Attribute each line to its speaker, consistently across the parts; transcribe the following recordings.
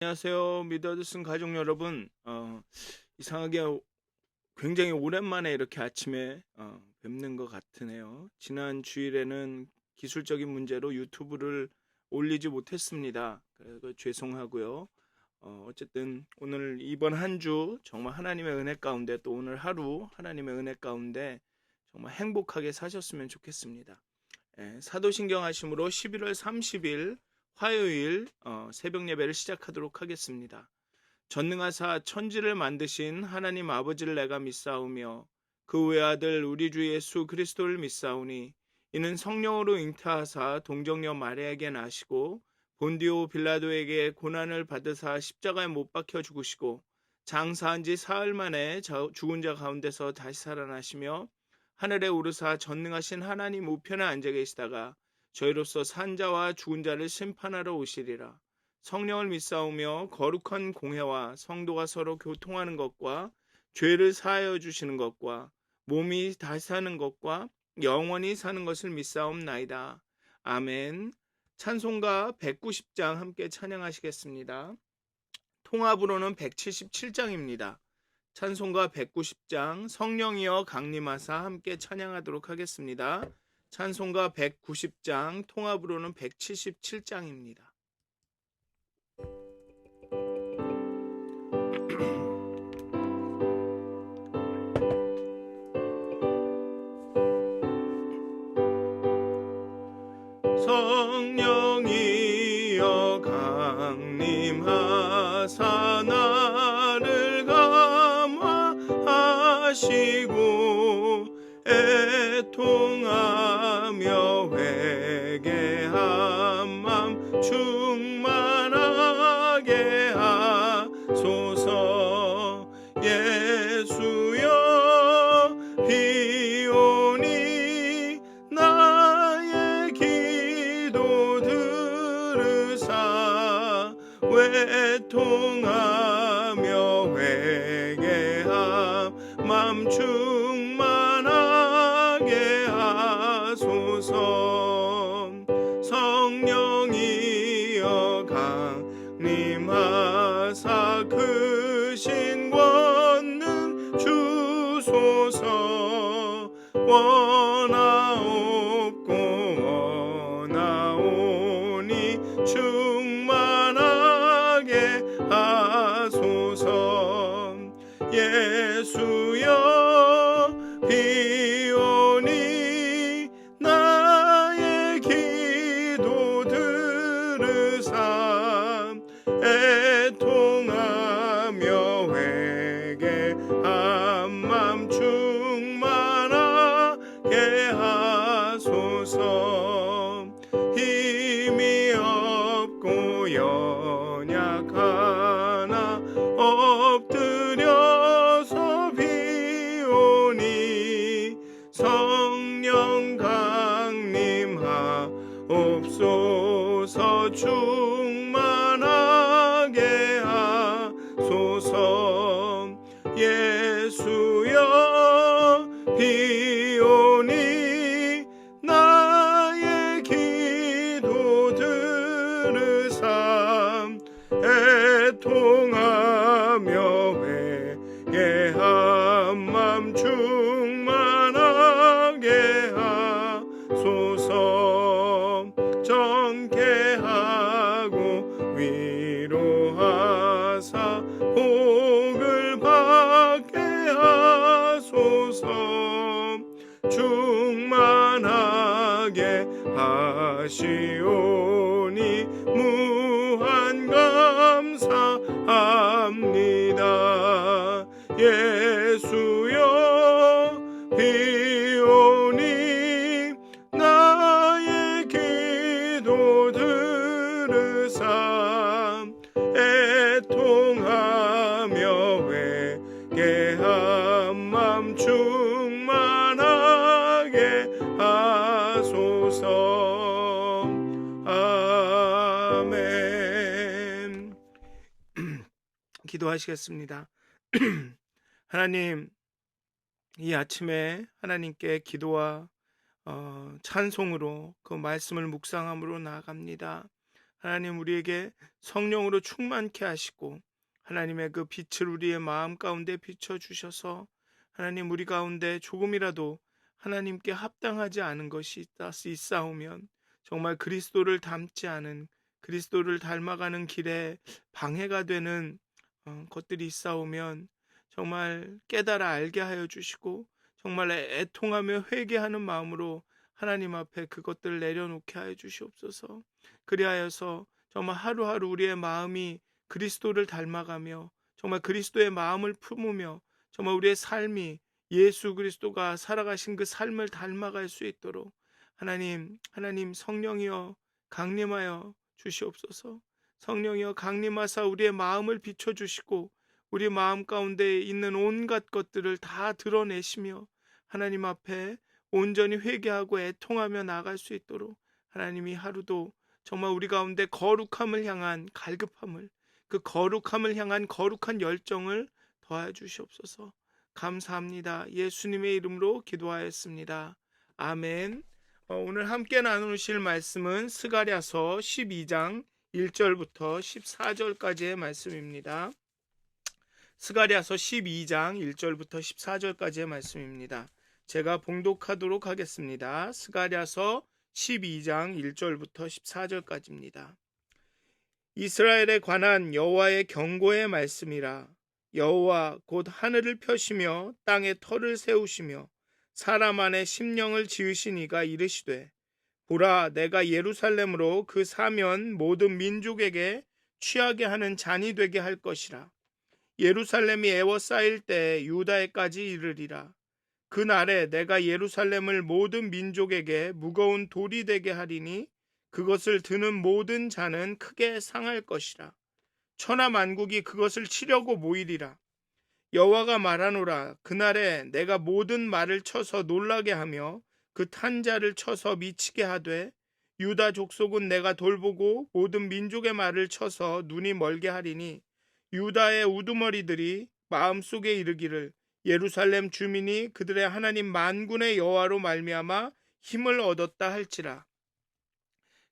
Speaker 1: 안녕하세요. 미더드슨 가족 여러분. 이상하게 굉장히 오랜만에 이렇게 아침에 뵙는 것 같으네요. 지난 주일에는 기술적인 문제로 유튜브를 올리지 못했습니다. 그래서 죄송하고요. 어쨌든 오늘 이번 한 주 정말 하나님의 은혜 가운데, 또 오늘 하루 하나님의 은혜 가운데 정말 행복하게 사셨으면 좋겠습니다. 사도신경 하심으로 11월 30일 화요일 새벽 예배를 시작하도록 하겠습니다. 전능하사 천지를 만드신 하나님 아버지를 내가 믿사오며 그 외아들 우리 주 예수 그리스도를 믿사오니 이는 성령으로 잉태하사 동정녀 마리아에게 나시고 본디오 빌라도에게 고난을 받으사 십자가에 못 박혀 죽으시고 장사한 지 사흘 만에 죽은 자 가운데서 다시 살아나시며 하늘에 오르사 전능하신 하나님 우편에 앉아 계시다가 저희로서 산 자와 죽은 자를 심판하러 오시리라. 성령을 믿사오며 거룩한 공회와 성도가 서로 교통하는 것과 죄를 사하여 주시는 것과 몸이 다시 사는 것과 영원히 사는 것을 믿사옵나이다. 아멘. 찬송가 190장 함께 찬양하시겠습니다. 통합으로는 177장입니다. 찬송가 190장 성령이여 강림하사 함께 찬양하도록 하겠습니다. 찬송가 190장 통합으로는 177장입니다. 성령이여 강림하사 나를 감화하시고 애통하며 회개한 맘 충만하게 하소서. 예수여 비오니 나의 기도 들으사 외통하며 회개함 맘 충만하게 하소서. 성령이여 강림하사 크신 권능 주소서. 원하옵고 원하오니 충만하게 하소서. 예수여 비오니 나의 기도 들으사 애통하며 회개한 맘 충만하게 하소서. 힘이 없고 연약하나 엎드려서 비오니 성령 강림하옵소서. 충만하게 하소서. 예수여 비오니 나의 기도 들으사 애통하며 회개한 맘 충만하게 하소서. 정케하고 위로하사 복을 받게 하소서. 충만하게 하시오니 무한 감사합니다. 예수여 비오니 나의 기도 들으사 애통하며 회개한 맘 충만하게 하소서. 아멘. 기도하시겠습니다. 하나님, 이 아침에 하나님께 기도와 찬송으로 그 말씀을 묵상함으로 나아갑니다. 하나님 우리에게 성령으로 충만케 하시고 하나님의 그 빛을 우리의 마음 가운데 비춰주셔서 하나님 우리 가운데 조금이라도 하나님께 합당하지 않은 것이 있사오면 정말 그리스도를 닮지 않은 그리스도를 닮아가는 길에 방해가 되는 것들이 있사오면 정말 깨달아 알게 하여 주시고 정말 애통하며 회개하는 마음으로 하나님 앞에 그것들을 내려놓게 하여 주시옵소서. 그리하여서 정말 하루하루 우리의 마음이 그리스도를 닮아가며 정말 그리스도의 마음을 품으며 정말 우리의 삶이 예수 그리스도가 살아가신 그 삶을 닮아갈 수 있도록 하나님 성령이여 강림하여 주시옵소서. 성령이여 강림하사 우리의 마음을 비춰주시고 우리 마음 가운데 있는 온갖 것들을 다 드러내시며 하나님 앞에 온전히 회개하고 애통하며 나아갈 수 있도록 하나님이 하루도 정말 우리 가운데 거룩함을 향한 갈급함을 그 거룩함을 향한 거룩한 열정을 더하여 주시옵소서. 감사합니다. 예수님의 이름으로 기도하였습니다. 아멘. 오늘 함께 나누실 말씀은 스가랴서 12장 1절부터 14절까지의 말씀입니다. 스가랴서 12장 1절부터 14절까지의 말씀입니다. 제가 봉독하도록 하겠습니다. 스가랴서 12장 1절부터 14절까지입니다. 이스라엘에 관한 여호와의 경고의 말씀이라. 여호와 곧 하늘을 펴시며 땅에 터를 세우시며 사람 안에 심령을 지으신 이가 이르시되 보라 내가 예루살렘으로 그 사면 모든 민족에게 취하게 하는 잔이 되게 할 것이라. 예루살렘이 애워싸일 때 유다에까지 이르리라. 그날에 내가 예루살렘을 모든 민족에게 무거운 돌이 되게 하리니 그것을 드는 모든 자는 크게 상할 것이라. 천하 만국이 그것을 치려고 모이리라. 여호와가 말하노라. 그날에 내가 모든 말을 쳐서 놀라게 하며 그 탄 자를 쳐서 미치게 하되 유다 족속은 내가 돌보고 모든 민족의 말을 쳐서 눈이 멀게 하리니 유다의 우두머리들이 마음속에 이르기를 예루살렘 주민이 그들의 하나님 만군의 여호와로 말미암아 힘을 얻었다 할지라.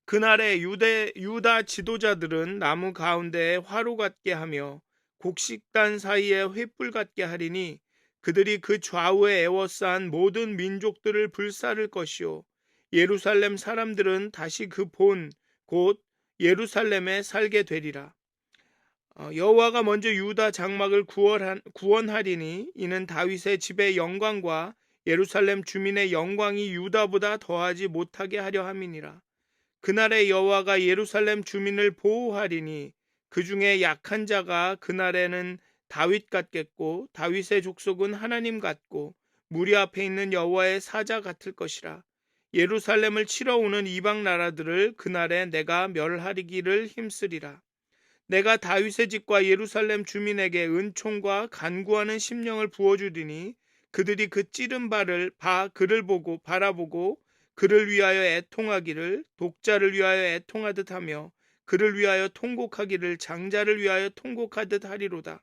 Speaker 1: 그날에 유다 지도자들은 나무 가운데에 화로 같게 하며 곡식단 사이에 횃불 같게 하리니 그들이 그 좌우에 에워싼 모든 민족들을 불사를 것이요 예루살렘 사람들은 다시 그 본 곧 예루살렘에 살게 되리라. 여호와가 먼저 유다 장막을 구원하리니 이는 다윗의 집의 영광과 예루살렘 주민의 영광이 유다보다 더하지 못하게 하려 함이니라. 그날에 여호와가 예루살렘 주민을 보호하리니 그 중에 약한 자가 그날에는 다윗 같겠고 다윗의 족속은 하나님 같고 무리 앞에 있는 여호와의 사자 같을 것이라. 예루살렘을 치러 오는 이방 나라들을 그날에 내가 멸하리기를 힘쓰리라. 내가 다윗의 집과 예루살렘 주민에게 은총과 간구하는 심령을 부어주리니 그들이 그 찌른 그를 보고 바라보고 그를 위하여 애통하기를 독자를 위하여 애통하듯 하며 그를 위하여 통곡하기를 장자를 위하여 통곡하듯 하리로다.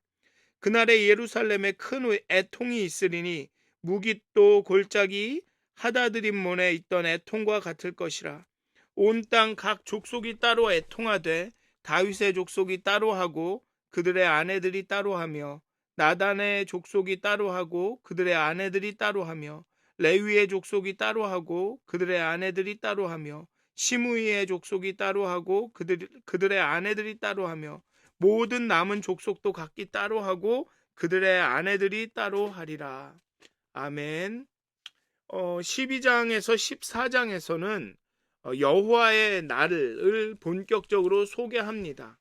Speaker 1: 그날에 예루살렘에 큰 애통이 있으리니 무깃도 골짜기 하다드림몬에 있던 애통과 같을 것이라. 온 땅 각 족속이 따로 애통하되 다윗의 족속이 따로 하고 그들의 아내들이 따로 하며 나단의 족속이 따로 하고 그들의 아내들이 따로 하며 레위의 족속이 따로 하고 그들의 아내들이 따로 하며 시므이의 족속이 따로 하고 그들의 아내들이 따로 하며 모든 남은 족속도 각기 따로 하고 그들의 아내들이 따로 하리라. 아멘. 12장에서 14장에서는 여호와의 날을 본격적으로 소개합니다.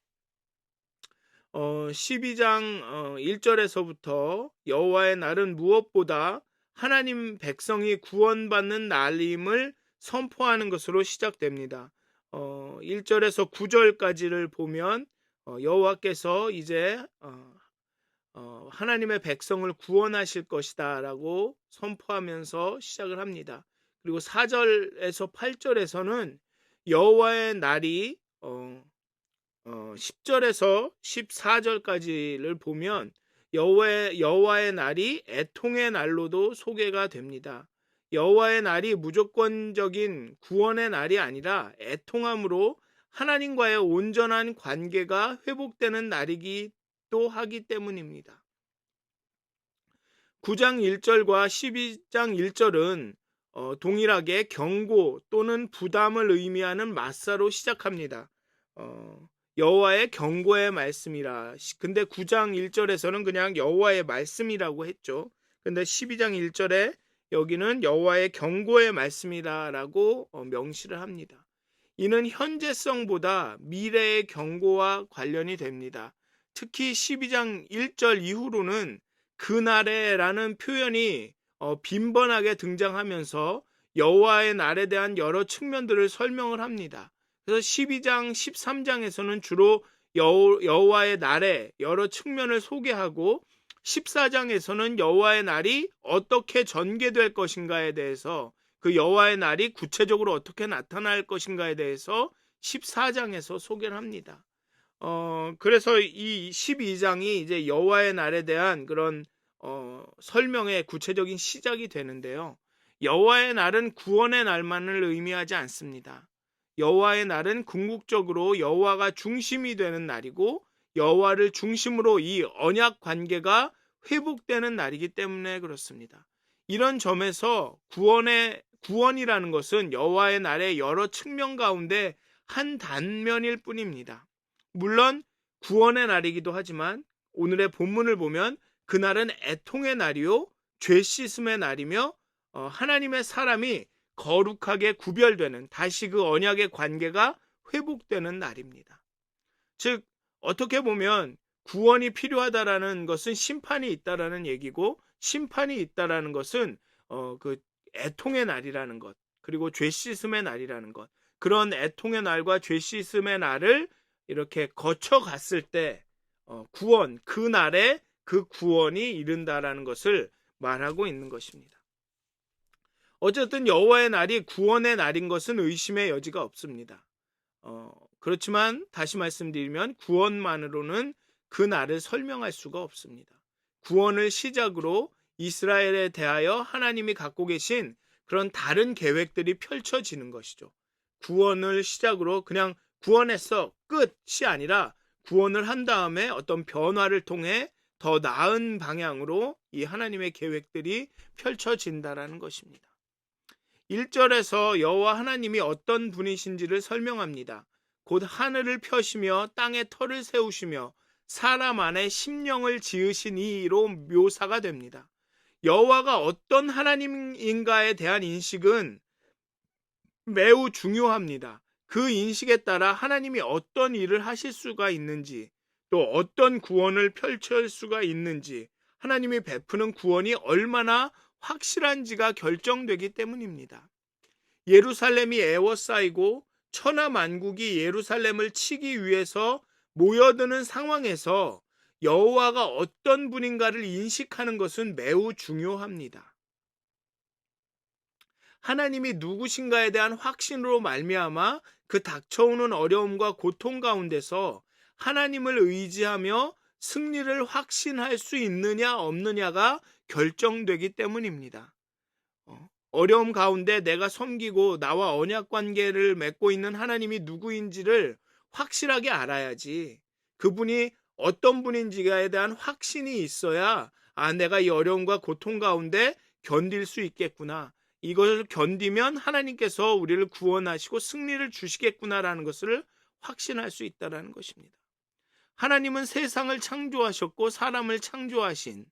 Speaker 1: 12장 1절에서부터 여호와의 날은 무엇보다 하나님 백성이 구원받는 날임을 선포하는 것으로 시작됩니다. 1절에서 9절까지를 보면 여호와께서 이제 하나님의 백성을 구원하실 것이다 라고 선포하면서 시작을 합니다. 그리고 4절에서 8절에서는 여호와의 날이 10절에서 14절까지를 보면 여호와의 날이 애통의 날로도 소개가 됩니다. 여호와의 날이 무조건적인 구원의 날이 아니라 애통함으로 하나님과의 온전한 관계가 회복되는 날이기도 하기 때문입니다. 9장 1절과 12장 1절은 동일하게 경고 또는 부담을 의미하는 맞사로 시작합니다. 여호와의 경고의 말씀이라. 근데 9장 1절에서는 그냥 여호와의 말씀이라고 했죠. 근데 12장 1절에 여기는 여호와의 경고의 말씀이라고 명시를 합니다. 이는 현재성보다 미래의 경고와 관련이 됩니다. 특히 12장 1절 이후로는 그날에라는 표현이 빈번하게 등장하면서 여호와의 날에 대한 여러 측면들을 설명을 합니다. 그래서 12장, 13장에서는 주로 여호와의 날의 여러 측면을 소개하고 14장에서는 여호와의 날이 어떻게 전개될 것인가에 대해서 그 여호와의 날이 구체적으로 어떻게 나타날 것인가에 대해서 14장에서 소개를 합니다. 그래서 이 12장이 이제 여호와의 날에 대한 그런 설명의 구체적인 시작이 되는데요. 여호와의 날은 구원의 날만을 의미하지 않습니다. 여호와의 날은 궁극적으로 여호와가 중심이 되는 날이고 여호와를 중심으로 이 언약 관계가 회복되는 날이기 때문에 그렇습니다. 이런 점에서 구원이라는 것은 여호와의 날의 여러 측면 가운데 한 단면일 뿐입니다. 물론 구원의 날이기도 하지만 오늘의 본문을 보면 그날은 애통의 날이요 죄 씻음의 날이며 하나님의 사람이 거룩하게 구별되는, 다시 그 언약의 관계가 회복되는 날입니다. 즉 어떻게 보면 구원이 필요하다라는 것은 심판이 있다라는 얘기고, 심판이 있다라는 것은 그 애통의 날이라는 것, 그리고 죄 씻음의 날이라는 것, 그런 애통의 날과 죄 씻음의 날을 이렇게 거쳐갔을 때 구원, 그 날에 그 구원이 이른다라는 것을 말하고 있는 것입니다. 어쨌든 여호와의 날이 구원의 날인 것은 의심의 여지가 없습니다. 그렇지만 다시 말씀드리면 구원만으로는 그 날을 설명할 수가 없습니다. 구원을 시작으로 이스라엘에 대하여 하나님이 갖고 계신 그런 다른 계획들이 펼쳐지는 것이죠. 구원을 시작으로 그냥 구원했어 끝이 아니라 구원을 한 다음에 어떤 변화를 통해 더 나은 방향으로 이 하나님의 계획들이 펼쳐진다라는 것입니다. 1절에서 여호와 하나님이 어떤 분이신지를 설명합니다. 곧 하늘을 펴시며 땅에 터를 세우시며 사람 안에 심령을 지으신 이로 묘사가 됩니다. 여호와가 어떤 하나님인가에 대한 인식은 매우 중요합니다. 그 인식에 따라 하나님이 어떤 일을 하실 수가 있는지, 또 어떤 구원을 펼칠 수가 있는지, 하나님이 베푸는 구원이 얼마나 확실한지가 결정되기 때문입니다. 예루살렘이 애워싸이고 천하 만국이 예루살렘을 치기 위해서 모여드는 상황에서 여호와가 어떤 분인가를 인식하는 것은 매우 중요합니다. 하나님이 누구신가에 대한 확신으로 말미암아 그 닥쳐오는 어려움과 고통 가운데서 하나님을 의지하며 승리를 확신할 수 있느냐 없느냐가 결정되기 때문입니다. 어려움 가운데 내가 섬기고 나와 언약 관계를 맺고 있는 하나님이 누구인지를 확실하게 알아야지, 그분이 어떤 분인지에 대한 확신이 있어야 내가 이 어려움과 고통 가운데 견딜 수 있겠구나, 이걸 견디면 하나님께서 우리를 구원하시고 승리를 주시겠구나라는 것을 확신할 수 있다는 것입니다. 하나님은 세상을 창조하셨고 사람을 창조하신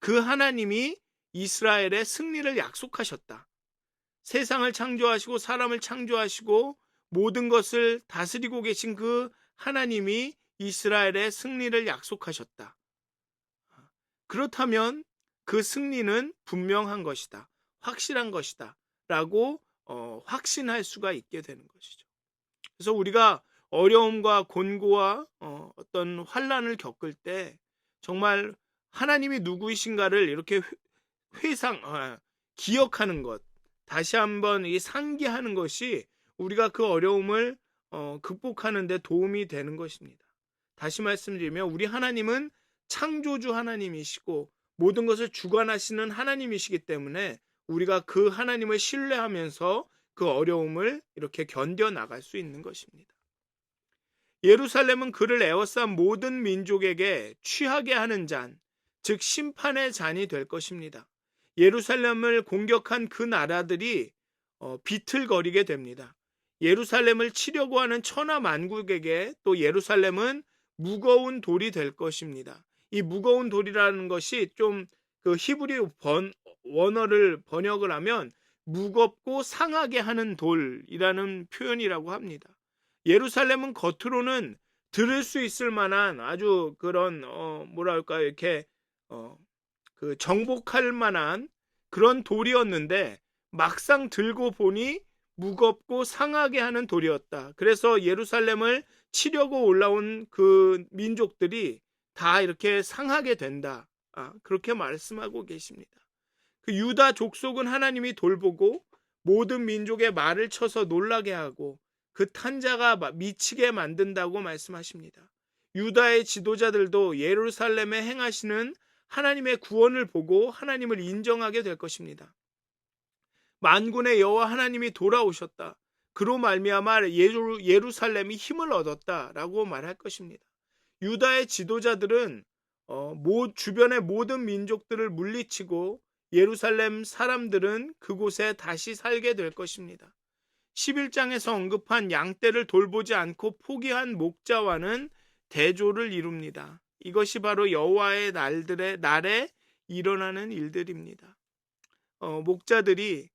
Speaker 1: 그 하나님이 이스라엘의 승리를 약속하셨다. 세상을 창조하시고 사람을 창조하시고 모든 것을 다스리고 계신 그 하나님이 이스라엘의 승리를 약속하셨다. 그렇다면 그 승리는 분명한 것이다, 확실한 것이다 라고 확신할 수가 있게 되는 것이죠. 그래서 우리가 어려움과 곤고와 어떤 환난을 겪을 때 정말 하나님이 누구이신가를 이렇게 기억하는 것, 다시 한번 상기하는 것이 우리가 그 어려움을 극복하는 데 도움이 되는 것입니다. 다시 말씀드리면 우리 하나님은 창조주 하나님이시고 모든 것을 주관하시는 하나님이시기 때문에 우리가 그 하나님을 신뢰하면서 그 어려움을 이렇게 견뎌 나갈 수 있는 것입니다. 예루살렘은 그를 에워싼 모든 민족에게 취하게 하는 잔, 즉 심판의 잔이 될 것입니다. 예루살렘을 공격한 그 나라들이 비틀거리게 됩니다. 예루살렘을 치려고 하는 천하 만국에게 또 예루살렘은 무거운 돌이 될 것입니다. 이 무거운 돌이라는 것이 좀 그 히브리 원어를 번역을 하면 무겁고 상하게 하는 돌이라는 표현이라고 합니다. 예루살렘은 겉으로는 들을 수 있을 만한 아주 그런 뭐랄까요, 이렇게 그 정복할 만한 그런 돌이었는데 막상 들고 보니 무겁고 상하게 하는 돌이었다. 그래서 예루살렘을 치려고 올라온 그 민족들이 다 이렇게 상하게 된다. 그렇게 말씀하고 계십니다. 그 유다 족속은 하나님이 돌보고 모든 민족의 말을 쳐서 놀라게 하고 그 탄자가 미치게 만든다고 말씀하십니다. 유다의 지도자들도 예루살렘에 행하시는 하나님의 구원을 보고 하나님을 인정하게 될 것입니다. 만군의 여호와 하나님이 돌아오셨다. 그로 말미암아 예루살렘이 힘을 얻었다라고 말할 것입니다. 유다의 지도자들은 주변의 모든 민족들을 물리치고 예루살렘 사람들은 그곳에 다시 살게 될 것입니다. 11장에서 언급한 양떼를 돌보지 않고 포기한 목자와는 대조를 이룹니다. 이것이 바로 여호와의 날에 일어나는 일들입니다. 목자들이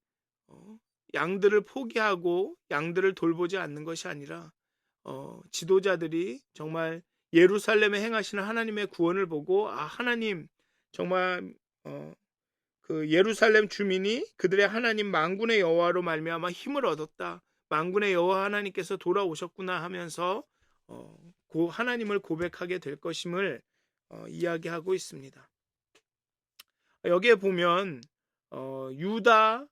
Speaker 1: 양들을 포기하고 양들을 돌보지 않는 것이 아니라 지도자들이 정말 예루살렘에 행하시는 하나님의 구원을 보고 하나님 정말 그 예루살렘 주민이 그들의 하나님 만군의 여호와로 말미암아 힘을 얻었다. 만군의 여호와 하나님께서 돌아오셨구나 하면서 하나님을 고백하게 될 것임을 이야기하고 있습니다. 여기에 보면 유다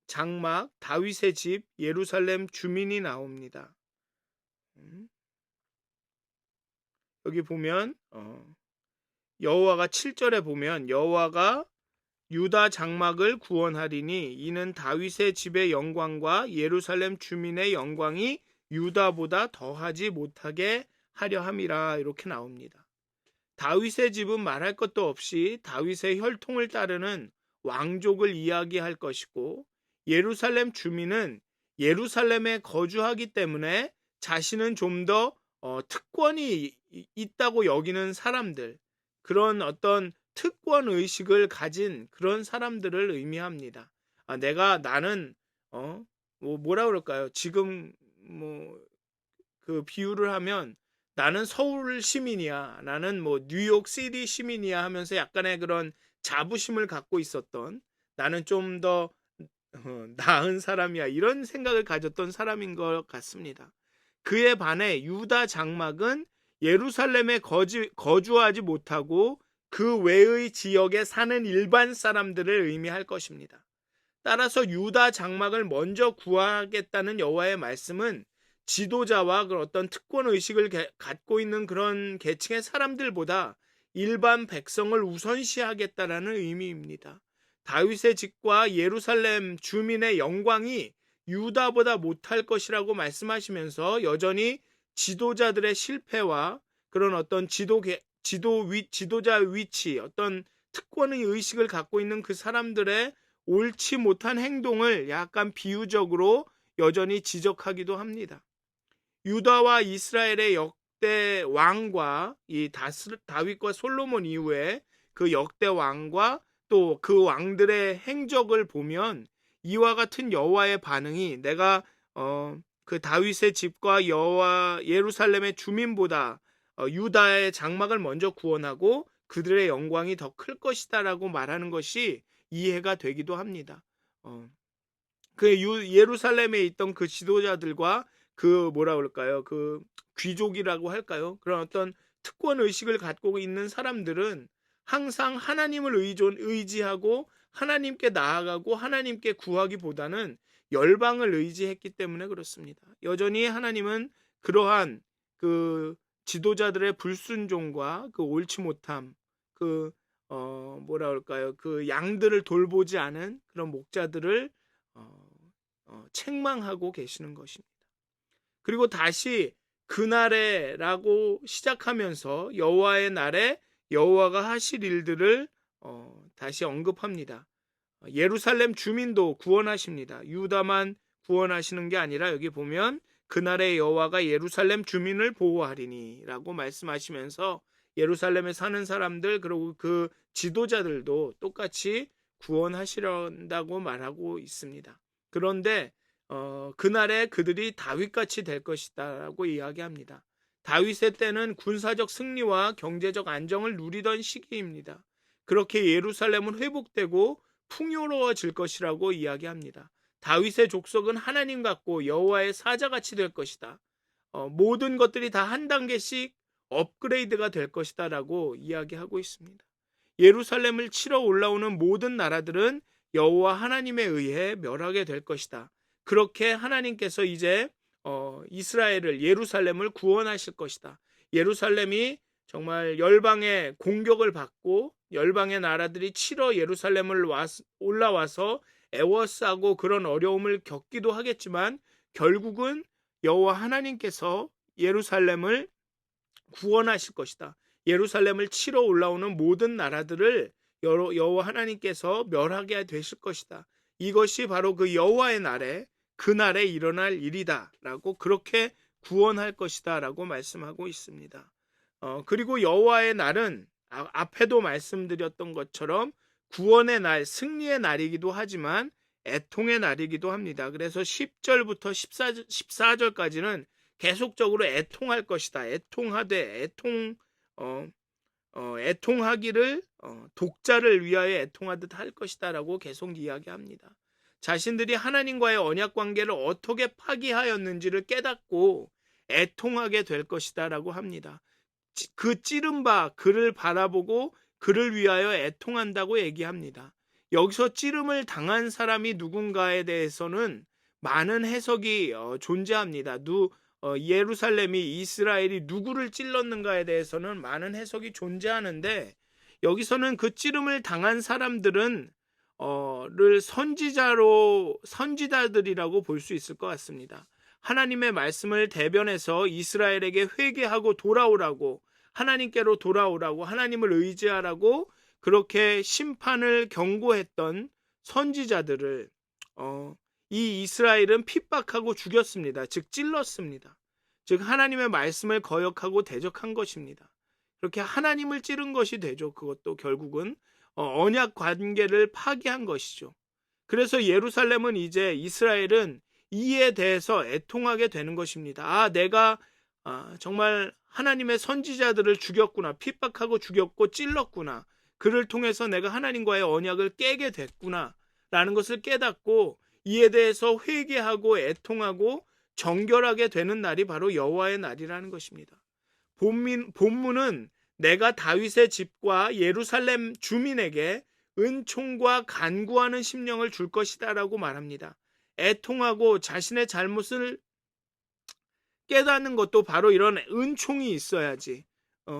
Speaker 1: 장막 다윗의 집 예루살렘 주민이 나옵니다. 여기 보면 여호와가 7절에 보면 여호와가 유다 장막을 구원하리니 이는 다윗의 집의 영광과 예루살렘 주민의 영광이 유다보다 더하지 못하게 하려 함이라 이렇게 나옵니다. 다윗의 집은 말할 것도 없이 다윗의 혈통을 따르는 왕족을 이야기할 것이고 예루살렘 주민은 예루살렘에 거주하기 때문에 자신은 좀 더 특권이 있다고 여기는 사람들, 그런 어떤 특권 의식을 가진 그런 사람들을 의미합니다. 나는 뭐라 그럴까요? 지금 그 비유를 하면 나는 서울 시민이야, 나는 뉴욕 시티 시민이야 하면서 약간의 그런 자부심을 갖고 있었던, 나는 좀 더 나은 사람이야 이런 생각을 가졌던 사람인 것 같습니다. 그에 반해 유다 장막은 예루살렘에 거주하지 못하고 그 외의 지역에 사는 일반 사람들을 의미할 것입니다. 따라서 유다 장막을 먼저 구하겠다는 여호와의 말씀은 지도자와 그런 어떤 특권 의식을 갖고 있는 그런 계층의 사람들보다 일반 백성을 우선시하겠다라는 의미입니다. 다윗의 집과 예루살렘 주민의 영광이 유다보다 못할 것이라고 말씀하시면서 여전히 지도자들의 실패와 그런 어떤 지도자 위치, 어떤 특권의 의식을 갖고 있는 그 사람들의 옳지 못한 행동을 약간 비유적으로 여전히 지적하기도 합니다. 유다와 이스라엘의 역대 왕과 이 다윗과 솔로몬 이후에 그 역대 왕과 또 그 왕들의 행적을 보면 이와 같은 여호와의 반응이 내가 그 다윗의 집과 예루살렘의 주민보다 유다의 장막을 먼저 구원하고 그들의 영광이 더 클 것이다라고 말하는 것이 이해가 되기도 합니다. 그 예루살렘에 있던 그 지도자들과 그 뭐라 그럴까요? 그 귀족이라고 할까요? 그런 어떤 특권 의식을 갖고 있는 사람들은 항상 하나님을 의지하고 하나님께 나아가고 하나님께 구하기보다는 열방을 의지했기 때문에 그렇습니다. 여전히 하나님은 그러한 그 지도자들의 불순종과 그 옳지 못함, 그 뭐라 그럴까요? 그 양들을 돌보지 않은 그런 목자들을 책망하고 계시는 것입니다. 그리고 다시 그날에라고 시작하면서 여호와의 날에 여호와가 하실 일들을 다시 언급합니다. 예루살렘 주민도 구원하십니다. 유다만 구원하시는 게 아니라 여기 보면 그날에 여호와가 예루살렘 주민을 보호하리니라고 말씀하시면서 예루살렘에 사는 사람들 그리고 그 지도자들도 똑같이 구원하시려다고 말하고 있습니다. 그런데 그날에 그들이 다윗같이 될 것이다라고 이야기합니다. 다윗의 때는 군사적 승리와 경제적 안정을 누리던 시기입니다. 그렇게 예루살렘은 회복되고 풍요로워질 것이라고 이야기합니다. 다윗의 족속은 하나님 같고 여호와의 사자같이 될 것이다. 모든 것들이 다 한 단계씩 업그레이드가 될 것이다라고 이야기하고 있습니다. 예루살렘을 치러 올라오는 모든 나라들은 여호와 하나님에 의해 멸하게 될 것이다. 그렇게 하나님께서 이제 이스라엘을 예루살렘을 구원하실 것이다. 예루살렘이 정말 열방의 공격을 받고 열방의 나라들이 치러 예루살렘을 올라와서 애워싸고 그런 어려움을 겪기도 하겠지만 결국은 여호와 하나님께서 예루살렘을 구원하실 것이다. 예루살렘을 치러 올라오는 모든 나라들을 여호와 하나님께서 멸하게 되실 것이다. 이것이 바로 그 여호와의 날에 그날에 일어날 일이다라고 그렇게 구원할 것이다라고 말씀하고 있습니다. 그리고 여호와의 날은 앞에도 말씀드렸던 것처럼 구원의 날, 승리의 날이기도 하지만 애통의 날이기도 합니다. 그래서 10절부터 14절까지는 계속적으로 애통할 것이다. 애통하되 애통하기를 독자를 위하여 애통하듯 할 것이다라고 계속 이야기합니다. 자신들이 하나님과의 언약 관계를 어떻게 파기하였는지를 깨닫고 애통하게 될 것이다라고 합니다. 그 찌른 바 그를 바라보고 그를 위하여 애통한다고 얘기합니다. 여기서 찌름을 당한 사람이 누군가에 대해서는 많은 해석이 존재합니다. 예루살렘이 이스라엘이 누구를 찔렀는가에 대해서는 많은 해석이 존재하는데 여기서는 그 찌름을 당한 사람들은 선지자들이라고 볼 수 있을 것 같습니다. 하나님의 말씀을 대변해서 이스라엘에게 회개하고 돌아오라고 하나님께로 돌아오라고 하나님을 의지하라고 그렇게 심판을 경고했던 선지자들을 이 이스라엘은 핍박하고 죽였습니다. 즉 찔렀습니다. 즉 하나님의 말씀을 거역하고 대적한 것입니다. 그렇게 하나님을 찌른 것이 되죠. 그것도 결국은 언약 관계를 파기한 것이죠. 그래서 예루살렘은 이제 이스라엘은 이에 대해서 애통하게 되는 것입니다. 내가 정말 하나님의 선지자들을 죽였구나. 핍박하고 죽였고 찔렀구나. 그를 통해서 내가 하나님과의 언약을 깨게 됐구나. 라는 것을 깨닫고 이에 대해서 회개하고 애통하고 정결하게 되는 날이 바로 여호와의 날이라는 것입니다. 본문은 내가 다윗의 집과 예루살렘 주민에게 은총과 간구하는 심령을 줄 것이다 라고 말합니다. 애통하고 자신의 잘못을 깨닫는 것도 바로 이런 은총이 있어야지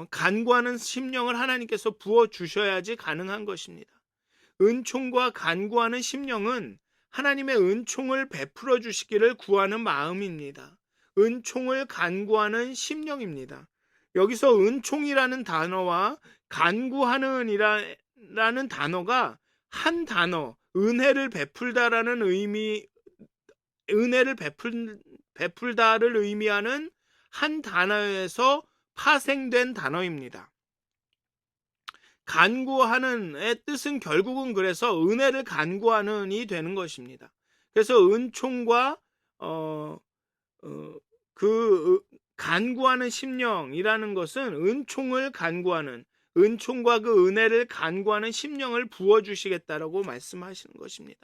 Speaker 1: 간구하는 심령을 하나님께서 부어주셔야지 가능한 것입니다. 은총과 간구하는 심령은 하나님의 은총을 베풀어 주시기를 구하는 마음입니다. 은총을 간구하는 심령입니다. 여기서 은총이라는 단어와 간구하는이라는 단어가 한 단어, 은혜를 베풀다라는 의미, 은혜를 베풀다를 의미하는 한 단어에서 파생된 단어입니다. 간구하는의 뜻은 결국은 그래서 은혜를 간구하는이 되는 것입니다. 그래서 은총과 간구하는 심령이라는 것은 은총을 간구하는 은총과 그 은혜를 간구하는 심령을 부어주시겠다라고 말씀하시는 것입니다.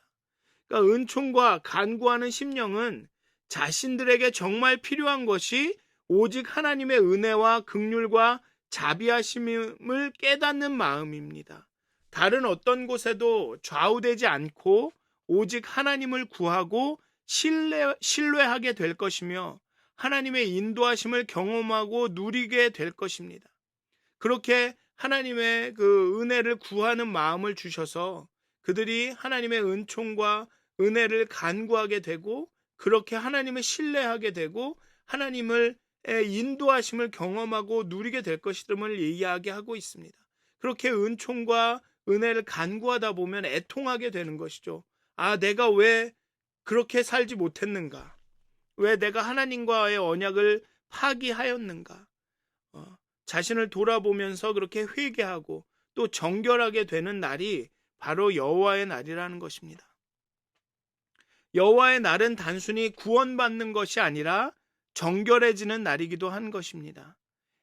Speaker 1: 그러니까 은총과 간구하는 심령은 자신들에게 정말 필요한 것이 오직 하나님의 은혜와 긍휼과 자비하심을 깨닫는 마음입니다. 다른 어떤 곳에도 좌우되지 않고 오직 하나님을 구하고 신뢰하게 될 것이며 하나님의 인도하심을 경험하고 누리게 될 것입니다. 그렇게 하나님의 그 은혜를 구하는 마음을 주셔서 그들이 하나님의 은총과 은혜를 간구하게 되고 그렇게 하나님을 신뢰하게 되고 하나님을 인도하심을 경험하고 누리게 될 것임을 이야기하고 있습니다. 그렇게 은총과 은혜를 간구하다 보면 애통하게 되는 것이죠. 아, 내가 왜 그렇게 살지 못했는가? 왜 내가 하나님과의 언약을 파기하였는가? 자신을 돌아보면서 그렇게 회개하고 또 정결하게 되는 날이 바로 여호와의 날이라는 것입니다. 여호와의 날은 단순히 구원받는 것이 아니라 정결해지는 날이기도 한 것입니다.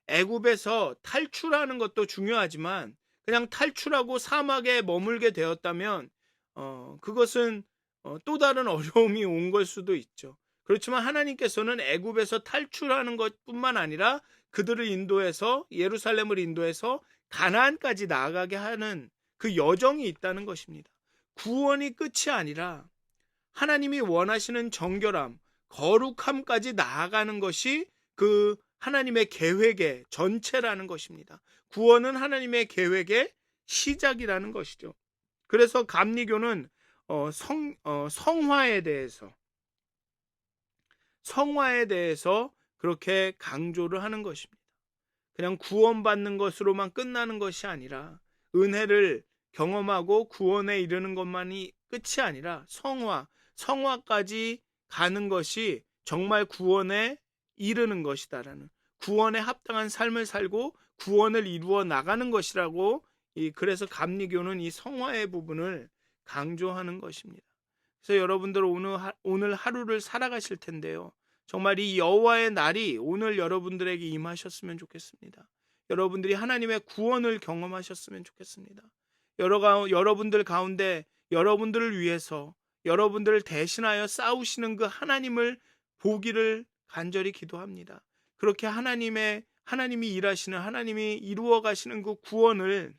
Speaker 1: 애굽에서 탈출하는 것도 중요하지만 그냥 탈출하고 사막에 머물게 되었다면 그것은 또 다른 어려움이 온 걸 수도 있죠. 그렇지만 하나님께서는 애굽에서 탈출하는 것뿐만 아니라 그들을 인도해서 예루살렘을 인도해서 가나안까지 나아가게 하는 그 여정이 있다는 것입니다. 구원이 끝이 아니라 하나님이 원하시는 정결함, 거룩함까지 나아가는 것이 그 하나님의 계획의 전체라는 것입니다. 구원은 하나님의 계획의 시작이라는 것이죠. 그래서 감리교는 성화에 대해서 그렇게 강조를 하는 것입니다. 그냥 구원받는 것으로만 끝나는 것이 아니라 은혜를 경험하고 구원에 이르는 것만이 끝이 아니라 성화까지 가는 것이 정말 구원에 이르는 것이다라는, 구원에 합당한 삶을 살고 구원을 이루어 나가는 것이라고, 그래서 감리교는 이 성화의 부분을 강조하는 것입니다. 그래서 여러분들 오늘 하루를 살아가실 텐데요, 정말 이 여호와의 날이 오늘 여러분들에게 임하셨으면 좋겠습니다. 여러분들이 하나님의 구원을 경험하셨으면 좋겠습니다. 여러분들 가운데 여러분들을 위해서 여러분들을 대신하여 싸우시는 그 하나님을 보기를 간절히 기도합니다. 그렇게 하나님이 일하시는, 하나님이 이루어 가시는 그 구원을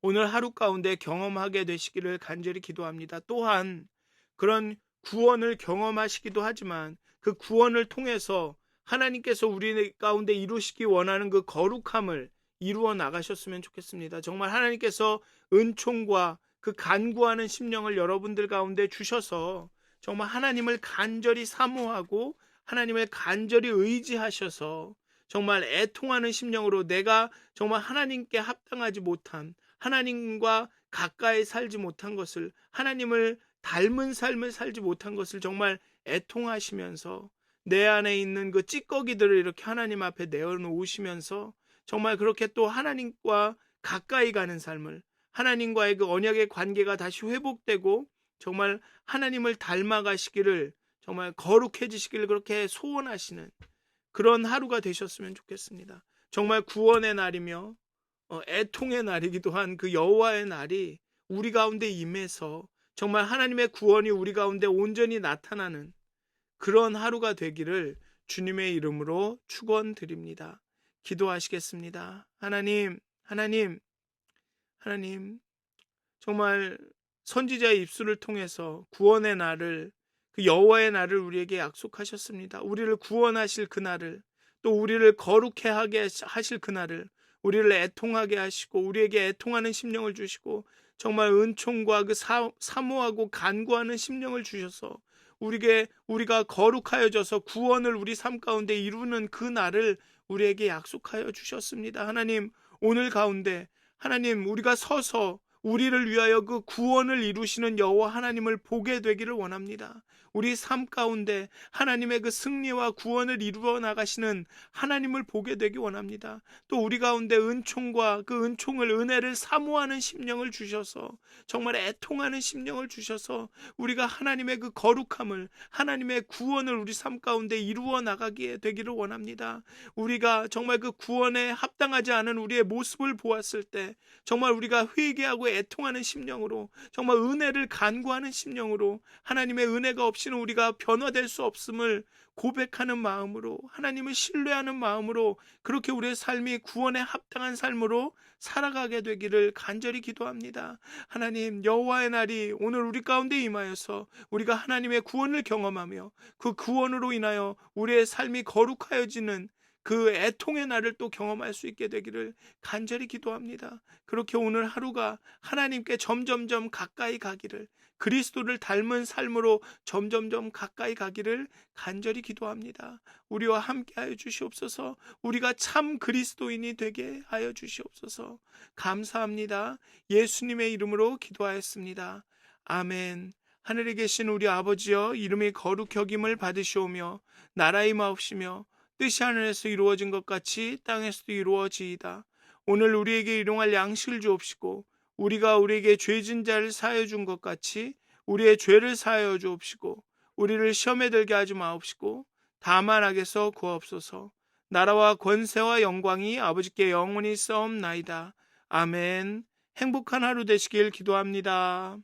Speaker 1: 오늘 하루 가운데 경험하게 되시기를 간절히 기도합니다. 또한 그런 구원을 경험하시기도 하지만 그 구원을 통해서 하나님께서 우리 가운데 이루시기 원하는 그 거룩함을 이루어 나가셨으면 좋겠습니다. 정말 하나님께서 은총과 그 간구하는 심령을 여러분들 가운데 주셔서 정말 하나님을 간절히 사모하고 하나님을 간절히 의지하셔서 정말 애통하는 심령으로 내가 정말 하나님께 합당하지 못한, 하나님과 가까이 살지 못한 것을, 하나님을 닮은 삶을 살지 못한 것을 정말 애통하시면서 내 안에 있는 그 찌꺼기들을 이렇게 하나님 앞에 내어놓으시면서 정말 그렇게 또 하나님과 가까이 가는 삶을, 하나님과의 그 언약의 관계가 다시 회복되고 정말 하나님을 닮아가시기를, 정말 거룩해지시기를 그렇게 소원하시는 그런 하루가 되셨으면 좋겠습니다. 정말 구원의 날이며 애통의 날이기도 한 그 여호와의 날이 우리 가운데 임해서 정말 하나님의 구원이 우리 가운데 온전히 나타나는 그런 하루가 되기를 주님의 이름으로 축원드립니다. 기도하시겠습니다. 하나님, 정말 선지자의 입술을 통해서 구원의 날을, 그 여호와의 날을 우리에게 약속하셨습니다. 우리를 구원하실 그 날을, 또 우리를 거룩해 하게 하실 그 날을, 우리를 애통하게 하시고 우리에게 애통하는 심령을 주시고 정말 은총과 그 사모하고 간구하는 심령을 주셔서 우리가 거룩하여져서 구원을 우리 삶 가운데 이루는 그 날을 우리에게 약속하여 주셨습니다. 하나님, 오늘 가운데 하나님, 우리가 서서 우리를 위하여 그 구원을 이루시는 여호와 하나님을 보게 되기를 원합니다. 우리 삶 가운데 하나님의 그 승리와 구원을 이루어 나가시는 하나님을 보게 되기 원합니다. 또 우리 가운데 은총과 그 은혜를 사모하는 심령을 주셔서 정말 애통하는 심령을 주셔서 우리가 하나님의 그 거룩함을, 하나님의 구원을 우리 삶 가운데 이루어 나가게 되기를 원합니다. 우리가 정말 그 구원에 합당하지 않은 우리의 모습을 보았을 때 정말 우리가 회개하고 애통하는 심령으로, 정말 은혜를 간구하는 심령으로, 하나님의 은혜가 없이는 우리가 변화될 수 없음을 고백하는 마음으로, 하나님을 신뢰하는 마음으로 그렇게 우리의 삶이 구원에 합당한 삶으로 살아가게 되기를 간절히 기도합니다. 하나님, 여호와의 날이 오늘 우리 가운데 임하여서 우리가 하나님의 구원을 경험하며 그 구원으로 인하여 우리의 삶이 거룩하여지는 그 애통의 날을 또 경험할 수 있게 되기를 간절히 기도합니다. 그렇게 오늘 하루가 하나님께 점점점 가까이 가기를, 그리스도를 닮은 삶으로 점점점 가까이 가기를 간절히 기도합니다. 우리와 함께하여 주시옵소서. 우리가 참 그리스도인이 되게 하여 주시옵소서. 감사합니다. 예수님의 이름으로 기도하였습니다. 아멘. 하늘에 계신 우리 아버지여, 이름이 거룩히 여김을 받으시오며 나라의 마옵시며 뜻이 하늘에서 이루어진 것 같이 땅에서도 이루어지이다. 오늘 우리에게 일용할 양식을 주옵시고 우리가 우리에게 죄진 자를 사하여 준 것 같이 우리의 죄를 사하여 주옵시고 우리를 시험에 들게 하지 마옵시고 다만 악에서 구하옵소서. 나라와 권세와 영광이 아버지께 영원히 싸움나이다. 아멘. 행복한 하루 되시길 기도합니다.